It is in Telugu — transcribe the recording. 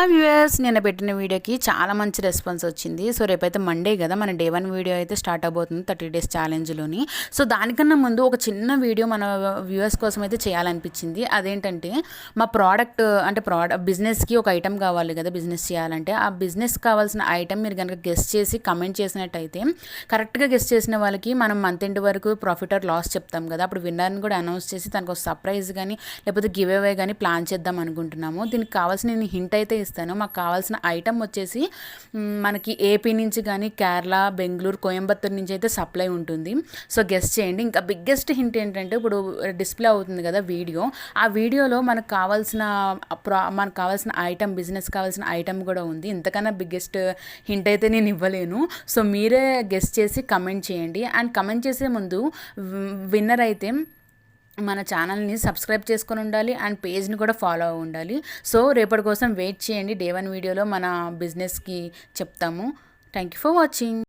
హాయ్ వ్యూయర్స్, నేను పెట్టిన వీడియోకి చాలా మంచి రెస్పాన్స్ వచ్చింది. సో రేపైతే మండే కదా, మన డే 1 వీడియో అయితే స్టార్ట్ అవబోతుంది 30 డేస్ ఛాలెంజ్లోని. సో దానికన్నా ముందు ఒక చిన్న వీడియో మన వ్యూయర్స్ కోసం అయితే చేయాలనిపించింది. అదేంటంటే మా బిజినెస్కి ఒక ఐటెం కావాలి కదా, బిజినెస్ చేయాలంటే ఆ బిజినెస్ కావాల్సిన ఐటెం మీరు కనుక గెస్ట్ చేసి కమెంట్ చేసినట్టయితే కరెక్ట్గా గెస్ట్ చేసిన వాళ్ళకి మనం మంత్ ఎండ్ వరకు ప్రాఫిట్ ఆర్ లాస్ చెప్తాం కదా, అప్పుడు విన్నర్ని కూడా అనౌన్స్ చేసి తనకు ఒక సర్ప్రైజ్ కానీ లేకపోతే గివ్ అవే కానీ ప్లాన్ చేద్దాం అనుకుంటున్నాము. దీనికి కావాల్సిన నేను హింట్ అయితే ఇస్తాను. మాకు కావాల్సిన ఐటమ్ వచ్చేసి మనకి ఏపీ నుంచి కానీ కేరళ, బెంగళూరు, కోయంబత్తూరు నుంచి అయితే సప్లై ఉంటుంది. సో గెస్ట్ చేయండి. ఇంకా బిగ్గెస్ట్ హింట్ ఏంటంటే ఇప్పుడు డిస్ప్లే అవుతుంది కదా వీడియో, ఆ వీడియోలో మనకు కావాల్సిన ఐటమ్, బిజినెస్ కావాల్సిన ఐటమ్ కూడా ఉంది. ఇంతకన్నా బిగ్గెస్ట్ హింట్ అయితే నేను ఇవ్వలేను. సో మీరే గెస్ట్ చేసి కమెంట్ చేయండి. అండ్ కమెంట్ చేసే ముందు విన్నర్ అయితే మన ఛానల్ని సబ్స్క్రైబ్ చేసుకొని ఉండాలి అండ్ పేజ్ని కూడా ఫాలో అవ్వ ఉండాలి. సో రేపటి కోసం వెయిట్ చేయండి. డే 1 వీడియోలో మన బిజినెస్కి చెప్తాము. Thank you for watching.